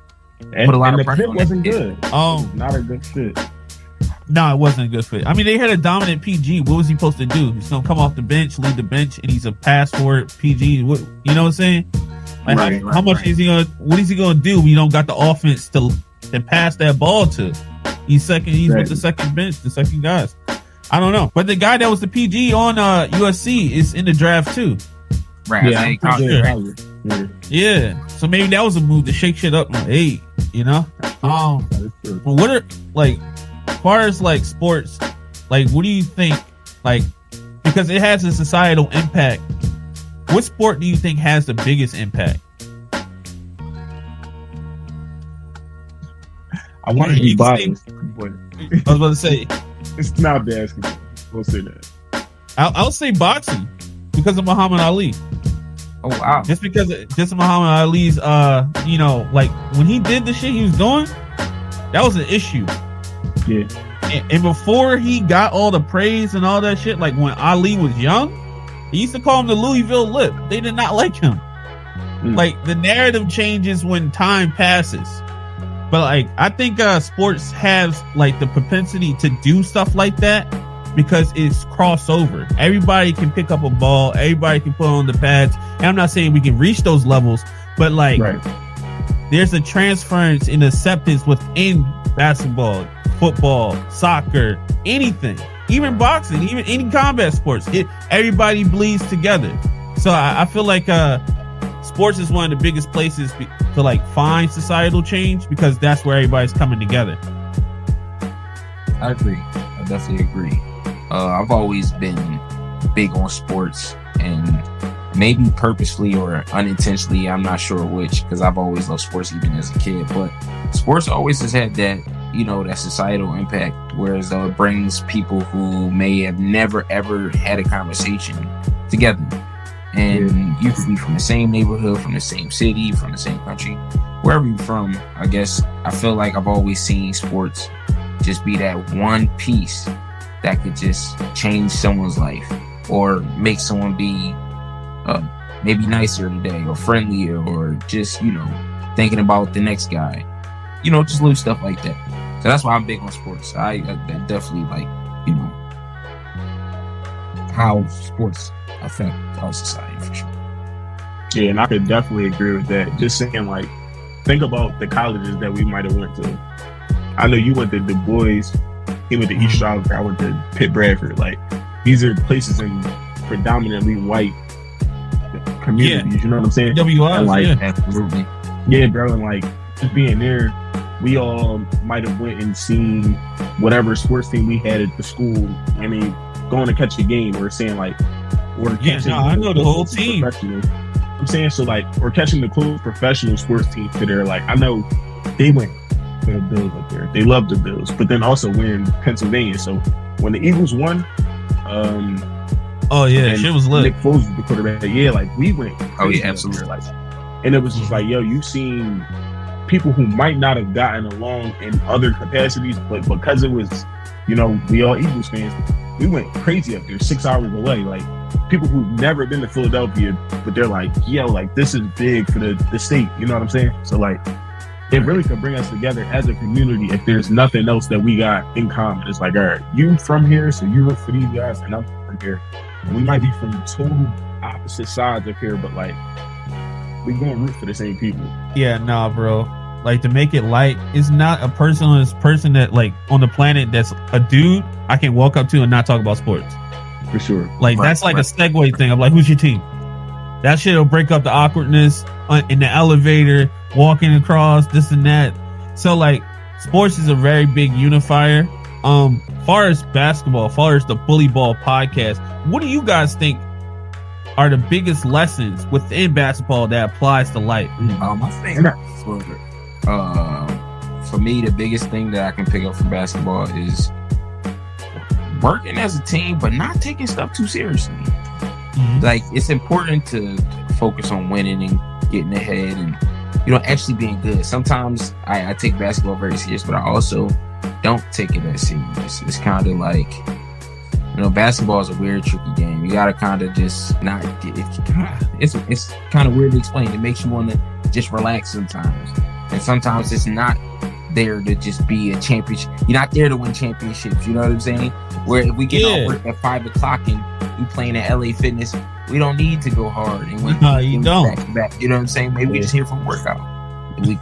the fit wasn't good. Not a good fit. No, it wasn't a good fit. I mean, they had a dominant PG. What was he supposed to do? He's gonna come off the bench, lead the bench, and he's a pass forward PG. What, you know what I'm saying? Like, how much is he gonna? What is he gonna do when you don't got the offense to pass that ball to? He's with the second bench, the second guys. I don't know, but the guy that was the PG on USC is in the draft too. Right. Yeah. So maybe that was a move to shake shit up. Hey, what are, like, as far as like sports, like, what do you think? Like, because it has a societal impact. What sport do you think has the biggest impact? I want to be biased, but I was about to say it's not basketball. We'll say that. I'll say boxing because of Muhammad Ali. Oh wow! Just Muhammad Ali's, like when he did the shit he was doing, that was an issue. Yeah. And before he got all the praise and all that shit, like when Ali was young, they used to call him the Louisville Lip. They did not like him. Like the narrative changes when time passes. But like I think sports has like the propensity to do stuff like that because it's crossover. Everybody can pick up a ball, everybody can put on the pads. And I'm not saying we can reach those levels, but like there's a transference in acceptance within basketball, football, soccer, anything, even boxing, even any combat sports. Everybody bleeds together. So I feel like sports is one of the biggest places to like find societal change because that's where everybody's coming together. I agree. I definitely agree. I've always been big on sports, and maybe purposely or unintentionally, I'm not sure which, because I've always loved sports even as a kid, but sports always has had that, that societal impact, whereas it brings people who may have never ever had a conversation together. And you could be from the same neighborhood, from the same city, from the same country, wherever you're from. I guess I feel like I've always seen sports just be that one piece that could just change someone's life or make someone be maybe nicer today or friendlier or just, thinking about the next guy, just little stuff like that. So that's why I'm big on sports. I definitely like, how sports affect our society for sure. Yeah, and I could definitely agree with that. Just saying, like, think about the colleges that we might have went to. I know you went to Du Bois, he went to East Stroudsburg, I went to Pitt Bradford. Like, these are places in predominantly white communities. You know what I'm saying? WI, like, absolutely. Yeah, bro, and like just being there, we all might have went and seen whatever sports team we had at the school. I mean, going to catch the game or saying like, I know the whole team. I'm saying, so like, we're catching the close professional sports team to there. Like, I know they went for the Bills up there. They love the Bills, but then also we're in Pennsylvania. So when the Eagles won, shit was lit. Nick Foles was the quarterback. Yeah, like we went. Oh yeah, absolutely. Like, and it was just like, yo, you've seen people who might not have gotten along in other capacities, but because it was, we all Eagles fans, we went crazy up there, 6 hours away. Like people who've never been to Philadelphia, but they're like, yo, like this is big for the state. You know what I'm saying? So like, it really could bring us together as a community if there's nothing else that we got in common. It's like, all right, you from here, so you root for these guys, and I'm from here. And we might be from total opposite sides of here, but like, we gonna root for the same people. Yeah, nah, bro. Like, to make it light, it's not a person that like on the planet that's a dude I can walk up to and not talk about sports. For sure. Like that's like a segue thing. I'm like, who's your team? That shit will break up the awkwardness in the elevator, walking across, this and that. So like, sports is a very big unifier. Far as basketball, far as the Bully Ball podcast, what do you guys think are the biggest lessons within basketball that applies to life? I think for me, the biggest thing that I can pick up from basketball is working as a team, but not taking stuff too seriously. Like, it's important to focus on winning and getting ahead and, actually being good. Sometimes I take basketball very serious, but I also don't take it as serious. It's kind of like, basketball is a weird, tricky game. You gotta kind of just not get it. It's kind of weird to explain. It makes you want to just relax sometimes, and sometimes it's not there to just be a championship. You're not there to win championships. You know what I'm saying? Where if we get off work at 5:00 and we playing at LA Fitness, we don't need to go hard and win. No, you don't. Back. You know what I'm saying? Maybe we just here for a workout. We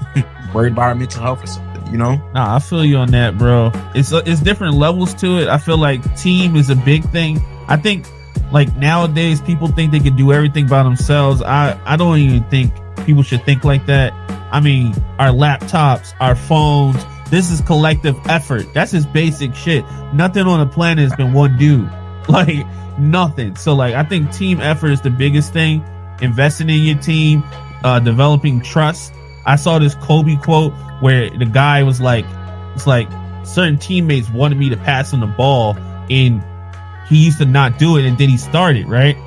worried about our mental health or something. Nah, I feel you on that, bro. It's different levels to it. I feel like team is a big thing. I think like nowadays people think they can do everything by themselves. I don't even think people should think like that. I mean, our laptops, our phones, this is collective effort. That's just basic shit. Nothing on the planet has been one dude. Like nothing. So like, I think team effort is the biggest thing. Investing in your team, developing trust. I saw this Kobe quote where the guy was like, it's like certain teammates wanted me to pass him the ball and he used to not do it, and then he started, right?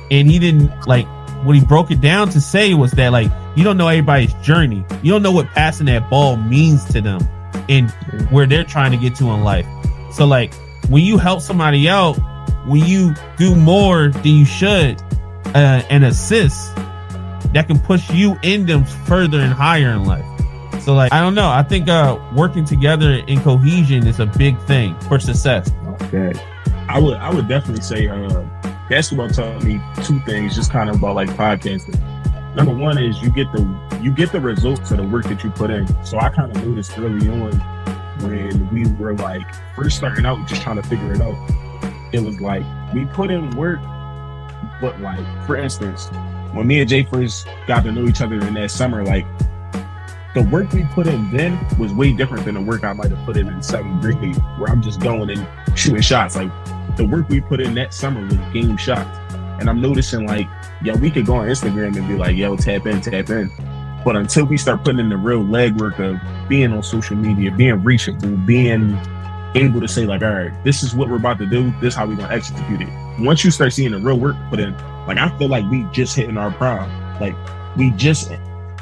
And he didn't, like, what he broke it down to say was that, like, you don't know everybody's journey. You don't know what passing that ball means to them and where they're trying to get to in life. So, like, when you help somebody out, when you do more than you should, and assist, that can push you in them further and higher in life. So, like, I don't know. I think working together in cohesion is a big thing for success. Okay, I would definitely say basketball taught me two things, just kind of about like podcasting. Number one is you get the results of the work that you put in. So I kind of noticed early on when we were like first starting out, just trying to figure it out. It was like we put in work, but like, for instance, when me and Jay first got to know each other in that summer, like, the work we put in then was way different than the work I might have put in 7th grade, where I'm just going and shooting shots. Like, the work we put in that summer was game shots. And I'm noticing, like, yo, we could go on Instagram and be like, yo, tap in. But until we start putting in the real legwork of being on social media, being reachable, being able to say, like, all right, this is what we're about to do, this is how we're going to execute it. Once you start seeing the real work put in, like, I feel like we just hitting our prime. Like, we just,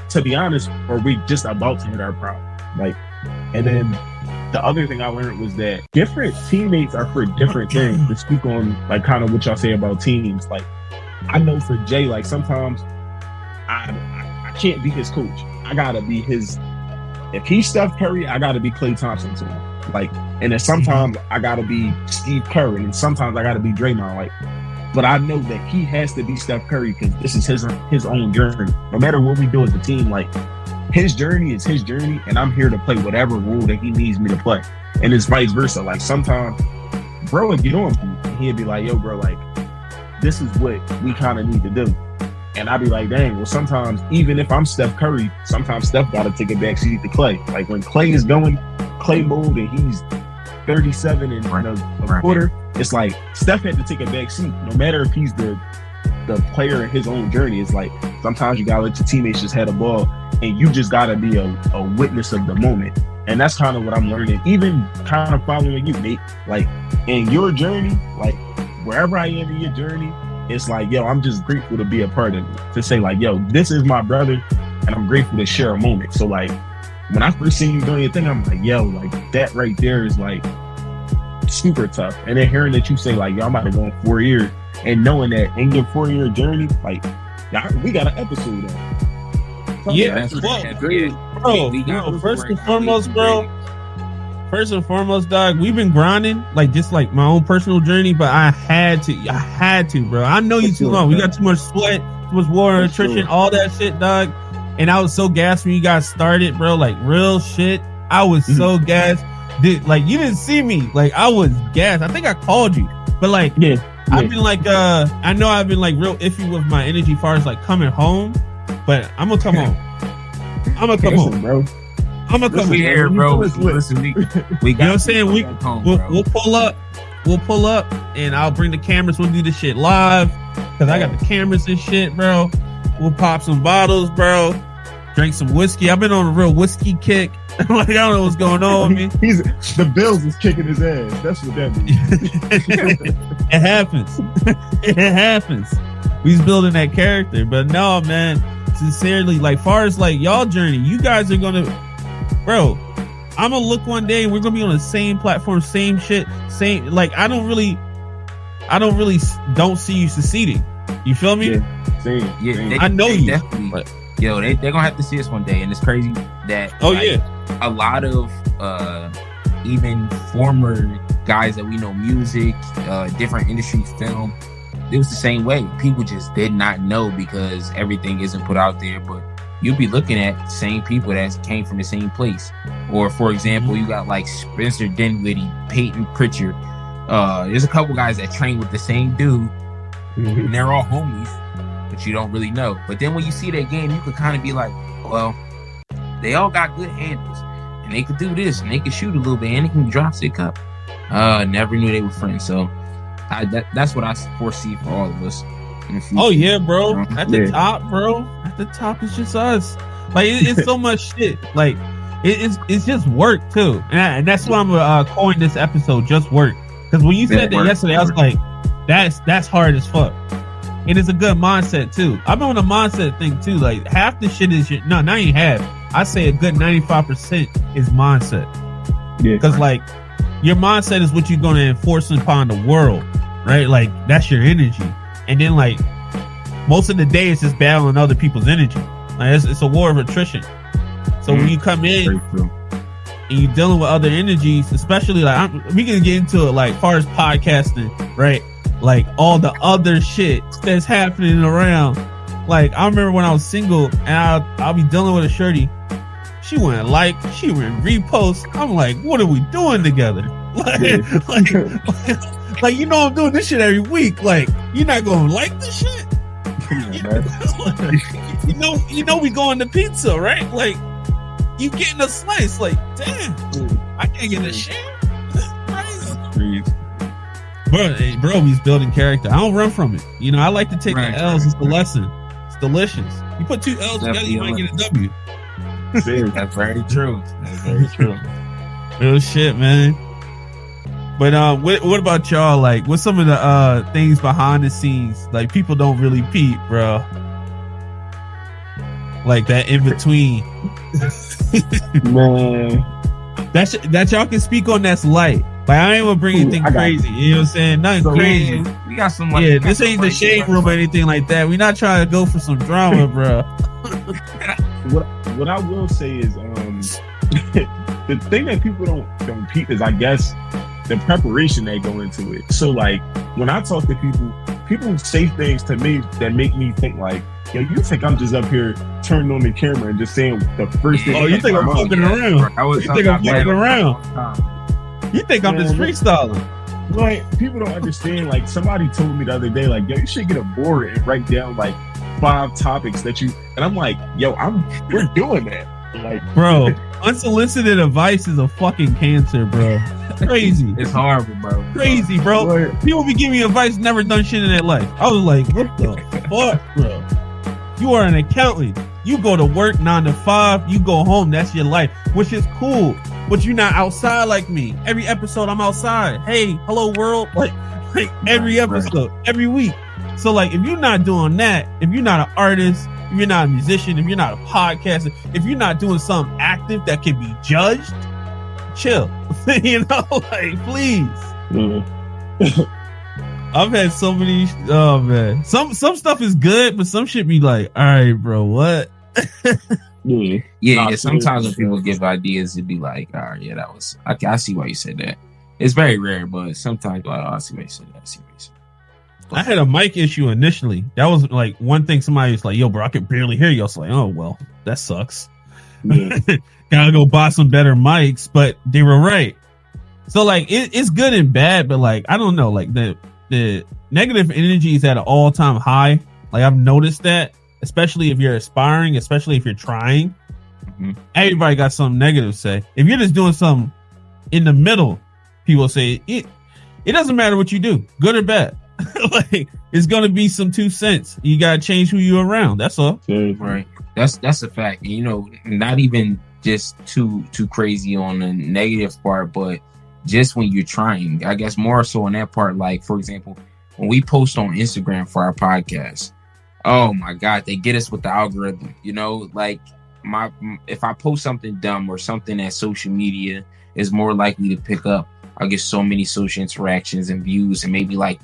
to be honest, or we just about to hit our prime. Like, and then the other thing I learned was that different teammates are for different things. To speak on, like, kind of what y'all say about teams, like, I know for Jay, like, sometimes I can't be his coach. I gotta be his. If he's Steph Curry, I gotta be Klay Thompson to him. Like, and then sometimes I gotta be Steve Kerr, and sometimes I gotta be Draymond. Like, but I know that he has to be Steph Curry because this is his own journey. No matter what we do as a team, like, his journey is his journey, and I'm here to play whatever role that he needs me to play. And it's vice versa. Like, sometimes bro would get on me and he'd be like, yo, bro, like, this is what we kind of need to do. And I'd be like, dang, well, sometimes even if I'm Steph Curry, sometimes Steph got to take a back seat to Klay. Like, when Klay is going Klay mode and he's 37 and a quarter, it's like Steph had to take a back seat. No matter if he's the player in his own journey, it's like sometimes you got to let your teammates just have the ball and you just got to be a witness of the moment. And that's kind of what I'm learning, even kind of following you, Nate. Like, in your journey, like, wherever I am in your journey, it's like, yo, I'm just grateful to be a part of it. To say, like, yo, this is my brother, and I'm grateful to share a moment. So, like, when I first seen you doing your thing, I'm like, yo, like, that right there is, like, super tough. And then hearing that you say, like, yo, I'm about to go in 4 years, and knowing that in your 4-year journey, like, we got an episode on. Yeah, bro, first and foremost, dog, we've been grinding, like, just like my own personal journey, but I had to, bro. I know you too long. We got too much sweat, too much war, attrition, all that shit, dog. And I was so gassed when you guys started, bro. Like, real shit. I was so gassed. Dude, like, you didn't see me. Like, I was gassed. I think I called you. But, like, I've been, like, I know I've been, like, real iffy with my energy as far as, like, coming home. But I'm going to come home. I'm going to come home, bro. I'm gonna come here, bro. Listen, we got, you know what I'm saying? We'll pull up, and I'll bring the cameras. We'll do this shit live because I got the cameras and shit, bro. We'll pop some bottles, bro. Drink some whiskey. I've been on a real whiskey kick. Like, I don't know what's going on with me. The Bills is kicking his ass. That's what that means. It happens. It happens. We's building that character, but no, man. Sincerely, like, far as like y'all journey, you guys are gonna. Bro, I'm gonna look one day and we're gonna be on the same platform, same shit, same. Like, I don't see you succeeding. You feel me? Yeah, same. Yeah, I know you. But, yo, they're gonna have to see us one day, and it's crazy that a lot of even former guys that we know, music, different industries, film, it was the same way. People just did not know because everything isn't put out there, but you'll be looking at same people that came from the same place. Or, for example, you got like Spencer Dinwiddie, Peyton Pritchard. There's a couple guys that train with the same dude, and they're all homies, but you don't really know. But then when you see that game, you could kind of be like, well, they all got good handles, and they could do this, and they could shoot a little bit, and they can drop stick up. Never knew they were friends. So that's what I foresee for all of us. Oh yeah, bro. At the top, bro. At the top, it's just us. Like, it's so much shit. Like, it's just work too, and that's why I'm calling this episode "Just Work." Because when you said that yesterday, I was like, that's hard as fuck. And it's a good mindset too. I've been on a mindset thing too. Like half the shit is not even half. I say a good 95% is mindset. Yeah. Because like your mindset is what you're going to enforce upon the world, right? Like that's your energy. And then like most of the day it's just battling other people's energy. Like it's a war of attrition. So when you come in and you're dealing with other energies, especially like we can get into it like far as podcasting, right? Like all the other shit that's happening around. Like I remember when I was single and I'll be dealing with a shorty. She wouldn't like, she wouldn't repost. I'm like, what are we doing together? Like you know I'm doing this shit every week. Like you're not gonna like this shit. you know we going to pizza, right? Like you getting a slice. Like damn, I can't get a share. Crazy. Bro, he's building character. I don't run from it. You know, I like to take the L's. It's the lesson. It's delicious. You put 2 L's together, you might get a W. That's very true. That's very true. Real shit, man. But what about y'all? Like, what's some of the things behind the scenes? Like, people don't really peep, bro. Like that in between. Man, that y'all can speak on. That's light. Like I ain't gonna bring anything crazy. You know what I'm saying? Nothing crazy. We got some. Like, this ain't the shade room or anything like that. We're not trying to go for some drama, bro. What I will say is, the thing that people don't peep is, I guess, the preparation that go into it. So, like, when I talk to people say things to me that make me think like, yo, you think I'm just up here turning on the camera and just saying the first thing? Oh, you think I'm fucking around? You think I'm fucking around? You think I'm just freestyling? Like, people don't understand. Like, somebody told me the other day, like, yo, you should get a board and write down like 5 topics that you. And I'm like, yo, we're doing that. Like, bro, unsolicited advice is a fucking cancer, bro. Crazy. It's horrible, bro. Crazy, bro. What? People be giving me advice, never done shit in their life. I was like, what the fuck, bro? You are an accountant. You go to work 9 to 5. You go home. That's your life, which is cool. But you're not outside like me. Every episode, I'm outside. Hey, hello world. Like every episode, every week. So like, if you're not doing that, if you're not an artist, if you're not a musician, if you're not a podcaster, if you're not doing something active that can be judged, chill. You know, like please. I've had so many. Oh man, some stuff is good, but some shit be like, all right, bro, what? Yeah. Sometimes when people give ideas, it'd be like, all right, yeah, that was. I see why you said that. It's very rare, but sometimes like, oh, I see why you said that. I had a mic issue initially. That was like one thing. Somebody was like, yo, bro, I can barely hear you. I was like, oh well, that sucks. Yeah. Gotta go buy some better mics, but they were right. So like it's good and bad, but like I don't know, like the negative energy is at an all-time high. Like I've noticed that, especially if you're aspiring, especially if you're trying. Mm-hmm. Everybody got something negative to say. If you're just doing something in the middle, people say it doesn't matter what you do, good or bad. Like it's gonna be some 2 cents. You gotta change who you're around. That's all. Right. That's a fact. You know, not even just too crazy on the negative part, but just when you're trying, I guess more so on that part. Like, for example, when we post on Instagram for our podcast, oh my God, they get us with the algorithm. You know, like if I post something dumb or something that social media is more likely to pick up, I'll get so many social interactions and views and maybe like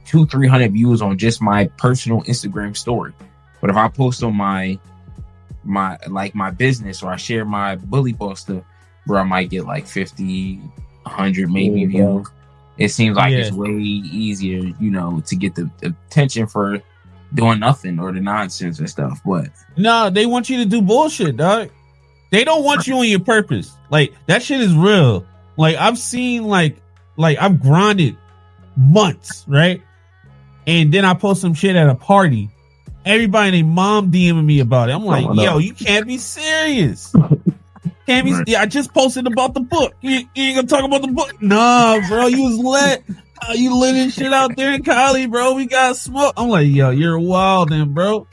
200-300 views on just my personal Instagram story. But if I post on my business or I share my bully ball stuff, bro, I might get like 50, 100 maybe views. It seems like it's way easier, you know, to get the attention for doing nothing or the nonsense and stuff. But no, they want you to do bullshit, dog. They don't want you on your purpose. Like that shit is real. Like I've seen like I've grinded months, right? And then I post some shit at a party. Everybody and their mom DMing me about it. I'm like, yo, you can't be serious. Can't be. Yeah, I just posted about the book. You ain't gonna talk about the book? Nah, bro. You was lit. You living shit out there in Cali, bro. We got smoke. I'm like, yo, you're wild, then, bro.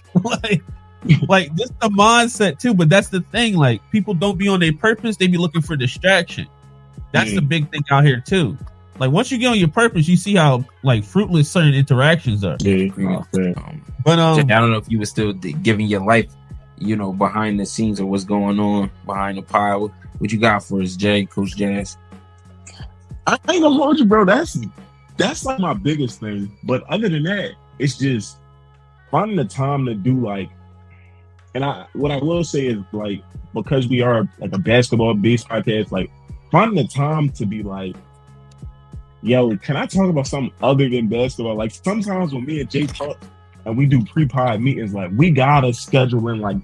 like this the mindset too. But that's the thing. Like people don't be on their purpose. They be looking for distraction. That's the big thing out here too. Like once you get on your purpose, you see how like fruitless certain interactions are. But I don't know if you were still giving your life, behind the scenes of what's going on behind the pile. What you got for us, Jay, Coach Jazz? I ain't gonna hold you, bro. That's like my biggest thing. But other than that, it's just finding the time to do like. And what I will say is like, because we are like a basketball-based podcast, like finding the time to be like, yo, can I talk about something other than basketball? Like sometimes when me and Jay talk and we do pre-pod meetings, like we gotta schedule in like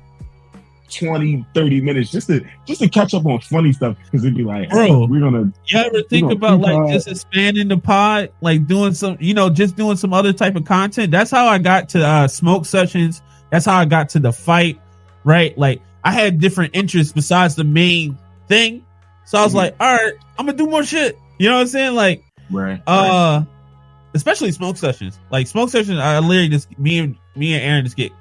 20-30 minutes just to catch up on funny stuff, because it'd be like, bro, we're gonna. You ever think about like just expanding the pod, like doing some, just doing some other type of content? That's how I got to smoke sessions. That's how I got to the fight, right? Like I had different interests besides the main thing, so I was like, all right, I'm gonna do more shit. You know what I'm saying? Like, right. Especially smoke sessions. Like smoke sessions, I literally just me and Aaron just get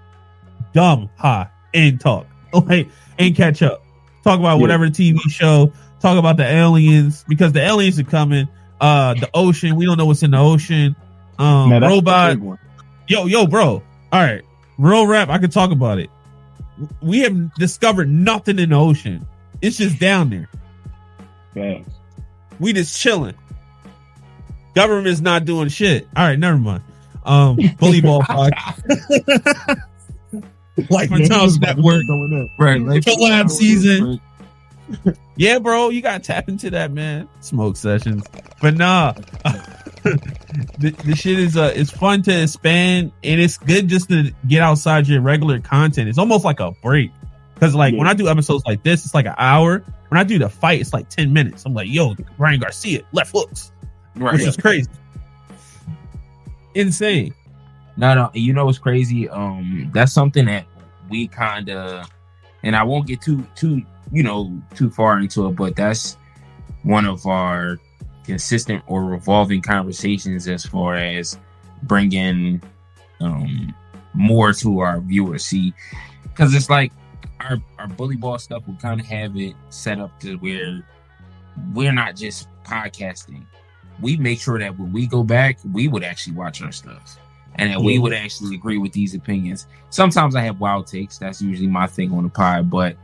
dumb high and talk. Like, and catch up, talk about whatever TV show, talk about the aliens, because the aliens are coming. The ocean, we don't know what's in the ocean. Robot, yo, bro. All right, real rap. I could talk about it. We have discovered nothing in the ocean. It's just down there. Yeah. We just chilling. Government's not doing shit. All right, never mind. Bully ball podcast. Like my Tom's Network, right? Like collab season. Yeah, bro, you gotta tap into that, man. Smoke sessions, but nah, the shit is it's fun to expand, and it's good just to get outside your regular content. It's almost like a break, because like when I do episodes like this, it's like an hour. When I do the fight, it's like 10 minutes. I'm like, yo, Ryan Garcia left hooks, which is crazy, insane. No, you know what's crazy? That's something that we kind of, and I won't get too far into it, but that's one of our consistent or revolving conversations as far as bringing more to our viewers. See, because it's like our bully ball stuff, we kind of have it set up to where we're not just podcasting. We make sure that when we go back, we would actually watch our stuff. And that we would actually agree with these opinions. Sometimes I have wild takes. That's usually my thing on the pod. But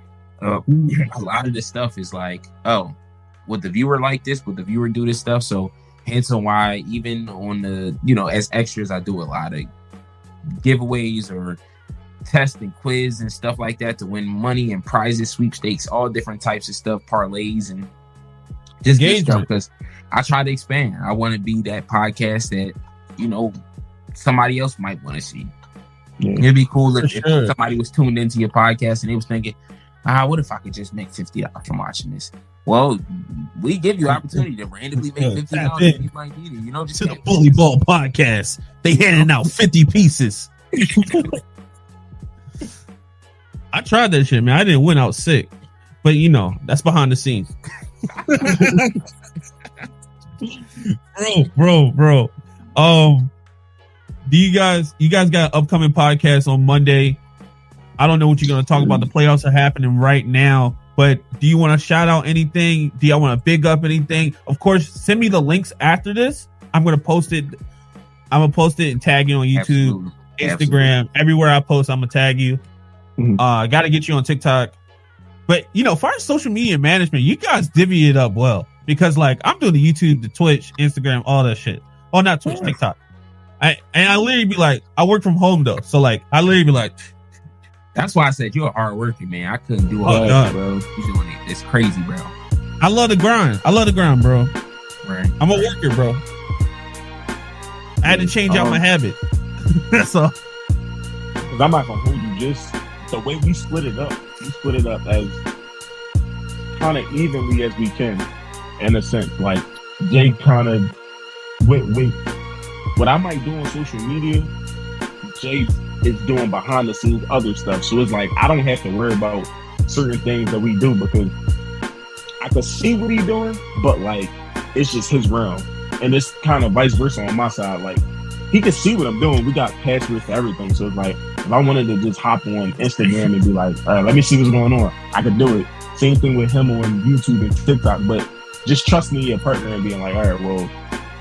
a lot of this stuff is like, oh, would the viewer like this? Would the viewer do this stuff? So hence on why even on the, as extras, I do a lot of giveaways or test and quiz and stuff like that to win money and prizes, sweepstakes, all different types of stuff, parlays, and just get stuff, because I try to expand. I want to be that podcast that, somebody else might want to see. It'd be cool if somebody was tuned into your podcast and they was thinking, what if I could just make $50 from watching this? Well, we give you opportunity to randomly make $50 if you might need it. Just to the Bully Ball podcast. They handing out 50 pieces. I tried that shit, man. I didn't win out sick, but that's behind the scenes. bro. Do you guys got an upcoming podcast on Monday? I don't know what you're going to talk about. The playoffs are happening right now, but do you want to shout out anything? Do y'all want to big up anything? Of course, send me the links after this. I'm going to post it. I'm going to post it and tag you on YouTube, Instagram, everywhere I post. I'm going to tag you. I got to get you on TikTok. But, as far as social media management, you guys divvy it up well, because like I'm doing the YouTube, the Twitch, Instagram, all that shit. Oh, not Twitch, TikTok. I literally be like, I work from home though, so like I literally be like, that's why I said you're a hard worker, man. I couldn't do all that, bro. You doing it? It's crazy, bro. I love the grind, bro. Right. I'm a worker, bro. I had to change out my habit. That's all. Because I'm not gonna hold you. Just the way we split it up as kind of evenly as we can, in a sense. Like Jay kind of went. What I might do on social media, Jay is doing behind the scenes other stuff. So it's like I don't have to worry about certain things that we do, because I can see what he's doing, but like it's just his realm. And it's kind of vice versa on my side. Like he can see what I'm doing. We got passwords for everything. So it's like if I wanted to just hop on Instagram and be like, all right, let me see what's going on, I could do it. Same thing with him on YouTube and TikTok. But just trust me, your partner, and being like, all right, well,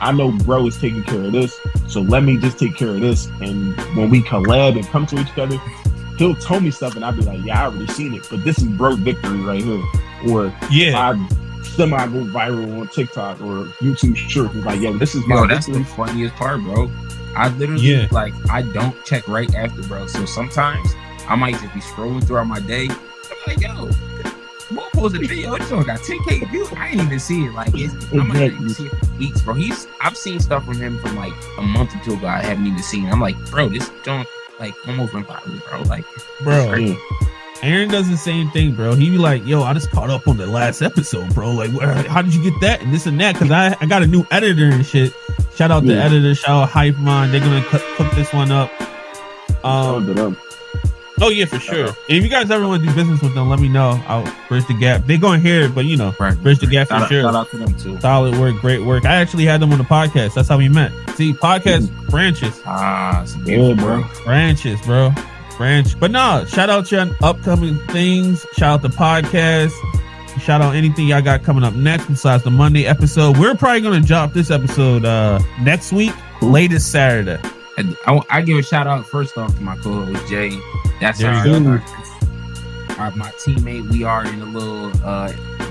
I know bro is taking care of this, so let me just take care of this. And when we collab and come to each other, he'll tell me stuff and I'll be like, yeah, I already seen it, but this is bro victory right here. Or I semi go viral on TikTok or YouTube short. It's like, yo, this is my that's the funniest part, bro. I literally like I don't check right after, bro. So sometimes I might just be scrolling throughout my day. I'm like, yo, Mo posted a video. This one got 10K views. I ain't even see it. Like, I might even see it for weeks, bro. I've seen stuff from him from like a month or two ago. I haven't even seen it. I'm like, bro, this joint like almost went viral, bro. Like, bro. Aaron does the same thing, bro. He be like, yo, I just caught up on the last episode, bro. Like, how did you get that and this and that? Because I got a new editor and shit. Shout out to editor, shout out Hype Mind. They're gonna cook this one up. Oh yeah, for sure. If you guys ever want to do business with them, let me know. I'll bridge the gap. They're gonna hear it, but you know, bridge the gap for sure. Shout out to them too. Solid work, great work. I actually had them on the podcast. That's how we met. See, podcast branches. It's beautiful, bro. Branches, bro. But no, shout out your upcoming things. Shout out the podcast. Shout out anything y'all got coming up next besides the Monday episode. We're probably gonna drop this episode next week, latest Saturday. I give a shout out first off to my co-host Jay. That's my teammate. We are in a little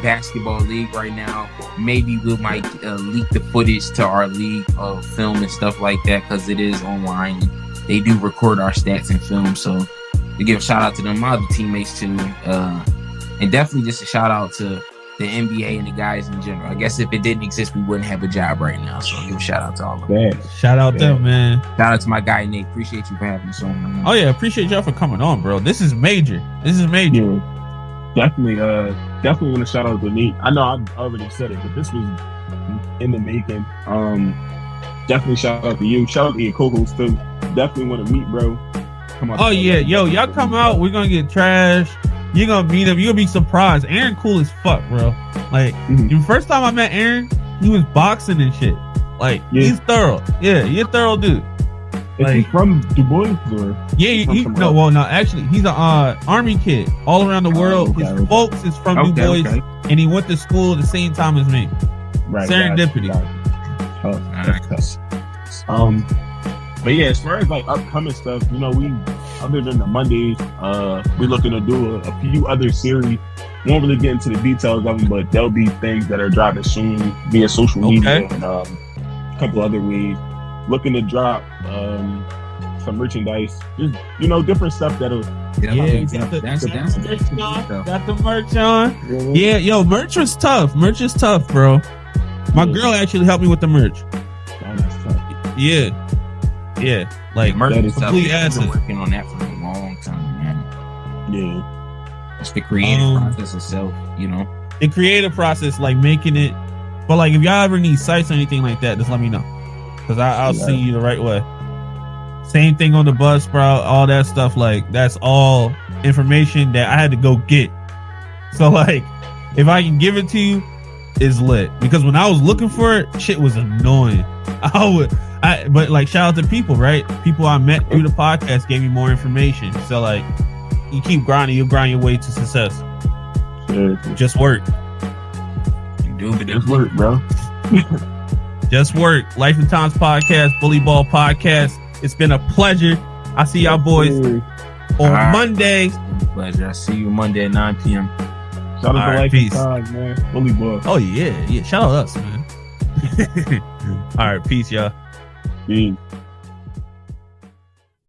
basketball league right now. Maybe we might leak the footage to our league of film and stuff like that because it is online. They do record our stats and film, so we give a shout out to them, my other teammates too, and definitely just a shout out to the NBA and the guys in general. I guess if it didn't exist, we wouldn't have a job right now. So give a shout out to all of them. Shout out them, man. Shout out to my guy Nate. Appreciate you for having us on, man. Oh yeah, appreciate y'all for coming on, bro. This is major. Yeah, definitely want to shout out to Nate. I know I already said it, but this was in the making. Definitely shout out to you. Shout out to your co-host too. Definitely want to meet, bro. Come on. Oh yeah, yo, y'all come out. We're gonna get trash. You're gonna meet him. You're gonna be surprised. Aaron cool as fuck, bro. Like the first time I met Aaron, he was boxing and shit. Like he's thorough. Yeah, you're a thorough dude. Like, is he from Du Bois or? Yeah, actually, he's an army kid all around the world. Okay, his folks is from Du Bois, and he went to school at the same time as me. Right, serendipity. But yeah, as far as like upcoming stuff, you know, we other than the Mondays, we're looking to do a few other series. Won't really get into the details of them, but there'll be things that are dropping soon via social media and a couple other ways. Looking to drop some merchandise, just different stuff that'll. Got the merch on. Yeah, yo, merch was tough. Merch is tough, bro. My girl actually helped me with the merch. Oh, that's tough. Yeah, like merch is tough. I've been working on that for a long time, man. Yeah, it's the creative process itself, The creative process, like making it. But like, if y'all ever need sites or anything like that, just let me know, because I'll see you the right way. Same thing on the Buzzsprout, all that stuff. Like, that's all information that I had to go get. So like, if I can give it to you, it's lit. Because when I was looking for it, shit was annoying. But like, shout out to people, right? People I met through the podcast gave me more information. So like, you keep grinding, you'll grind your way to success. Just work. Just work, bro. Just work. Life and Times podcast, Bully Ball podcast. It's been a pleasure. I see y'all boys on Monday. Pleasure. I see you Monday at 9 p.m. Shout out to Life and Times, man. Bully Ball. Oh yeah. Shout out us, man. All right, peace, y'all. Peace.